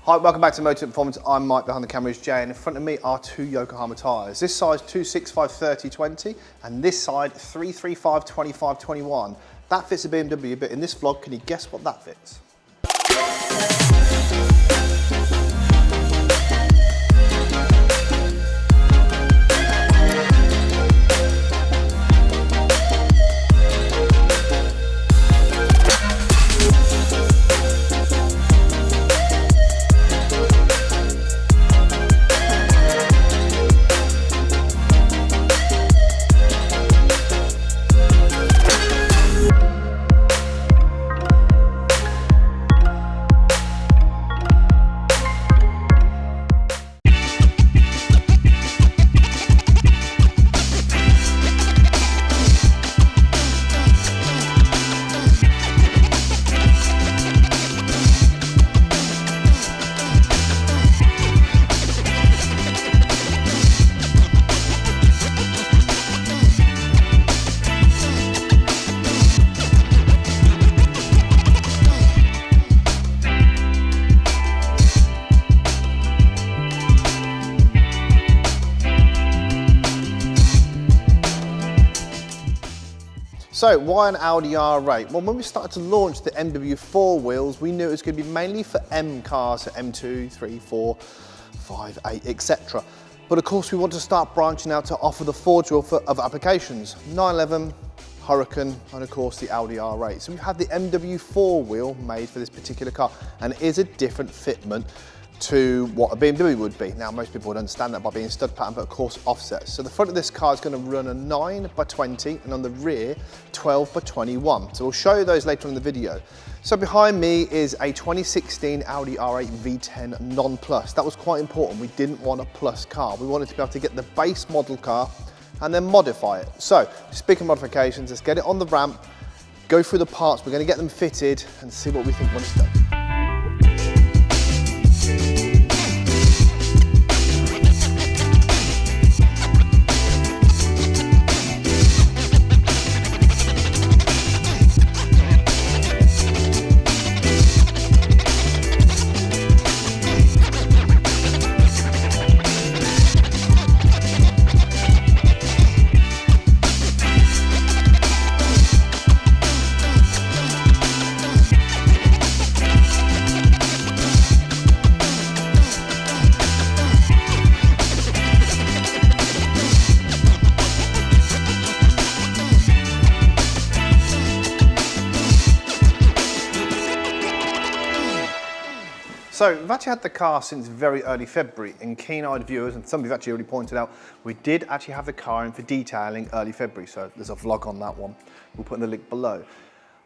Hi, welcome back to Motech Performance. I'm Mike, behind the camera is Jay, and in front of me are two Yokohama tyres. This side 265/30/20 and this side 335/25/21. That fits a BMW, but in this vlog, can you guess what that fits? So why an Audi R8? Well, when we started to launch the MW4 wheels, we knew it was going to be mainly for M cars, so M2, 3, 4, 5, 8, etc. But of course, we want to start branching out to offer the forged wheel for other applications. 911, Hurricane, and of course the Audi R8. So we've had the MW4 wheel made for this particular car, and it is a different fitment to what a BMW would be. Now, most people would understand that by being stud pattern, but of course offsets. So the front of this car is going to run a 9/20 and on the rear 12/21. So we'll show you those later on in the video. So behind me is a 2016 Audi R8 V10 non-plus. That was quite important. We didn't want a plus car. We wanted to be able to get the base model car and then modify it. So speaking of modifications, let's get it on the ramp, go through the parts, we're going to get them fitted and see what we think when it's done. So we've actually had the car since very early February, and keen-eyed viewers, and some of you have actually already pointed out, we did actually have the car in for detailing early February, so there's a vlog on that one. We'll put in the link below.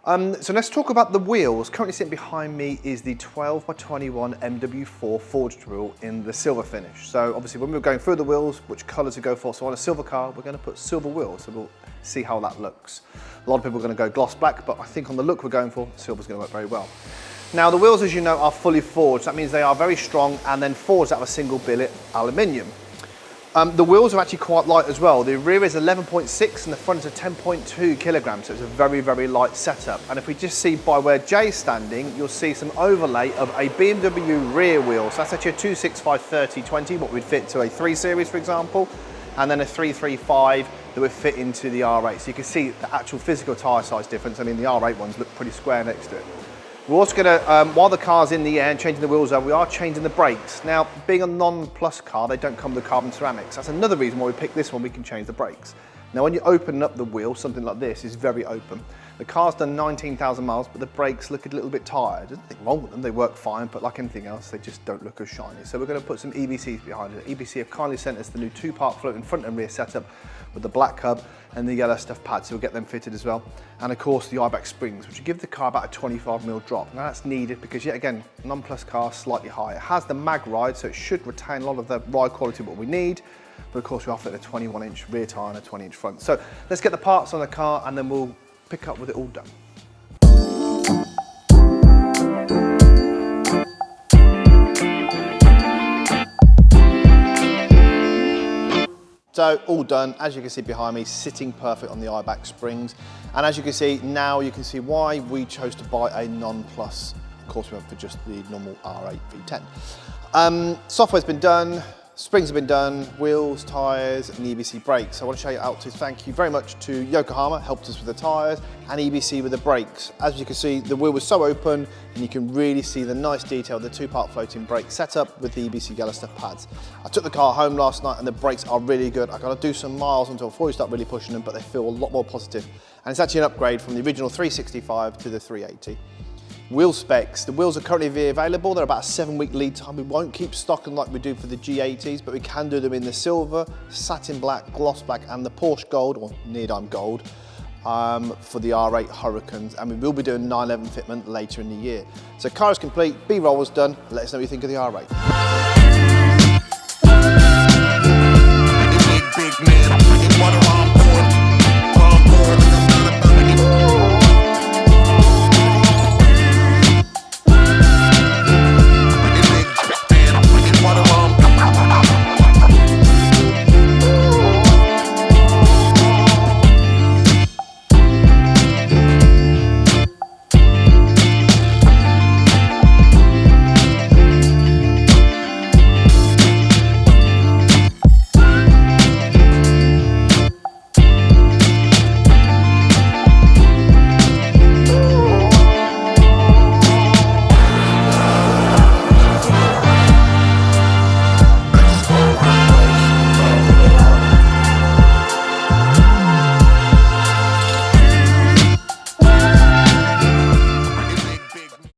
So let's talk about the wheels. Currently sitting behind me is the 12/21 MW4 forged wheel in the silver finish. So obviously when we were going through the wheels, which colours to go for, so on a silver car, we're going to put silver wheels, so we'll see how that looks. A lot of people are going to go gloss black, but I think on the look we're going for, silver's going to work very well. Now the wheels, as you know, are fully forged. That means they are very strong and then forged out of a single billet aluminium. The wheels are actually quite light as well. The rear is 11.6 and the front is 10.2 kilograms, so it's a very, very light setup. And if we just see by where Jay's standing, you'll see some overlay of a BMW rear wheel. So that's actually a 265/30/20, what would fit to a 3 Series, for example, and then a 335 that would fit into the R8. So you can see the actual physical tyre size difference. I mean, the R8 ones look pretty square next to it. We're also going to, while the car's in the air and changing the wheels over, we are changing the brakes. Now, being a non-plus car, they don't come with carbon ceramics. That's another reason why we picked this one, we can change the brakes. Now, when you open up the wheel, something like this is very open. The car's done 19,000 miles, but the brakes look a little bit tired. There's nothing wrong with them, they work fine, but like anything else, they just don't look as shiny. So we're going to put some EBCs behind it. EBC have kindly sent us the new 2-part floating front and rear setup with the black hub and the yellow stuff pads, so we'll get them fitted as well. And of course the Eibach Springs, which will give the car about a 25mm drop. Now that's needed because, yet again, non-plus car, slightly higher. It has the mag ride, so it should retain a lot of the ride quality what we need. But of course we offer it a 21-inch rear tyre and a 20-inch front. So let's get the parts on the car and then we'll pick up with it all done. So all done, as you can see behind me, sitting perfect on the Eibach Springs. And as you can see, now you can see why we chose to buy a non-plus Of course, we went for just the normal R8 V10. Software's been done, springs have been done, wheels, tyres, and EBC brakes. So I want to show you out to thank you very much to Yokohama, helped us with the tyres, and EBC with the brakes. As you can see, the wheel was so open, and you can really see the nice detail of the 2-part floating brake setup with the EBC yellow stuff pads. I took the car home last night, and the brakes are really good. I got to do some miles before you start really pushing them, but they feel a lot more positive. And it's actually an upgrade from the original 365 to the 380. Wheel specs, the wheels are currently available. They're about a 7-week lead time. We won't keep stocking like we do for the G80s, but we can do them in the silver, satin black, gloss black, and the Porsche gold, or neodyme gold, for the R8 Hurricanes. And we will be doing 911 fitment later in the year. So car is complete, B-roll was done. Let us know what you think of the R8. Big man,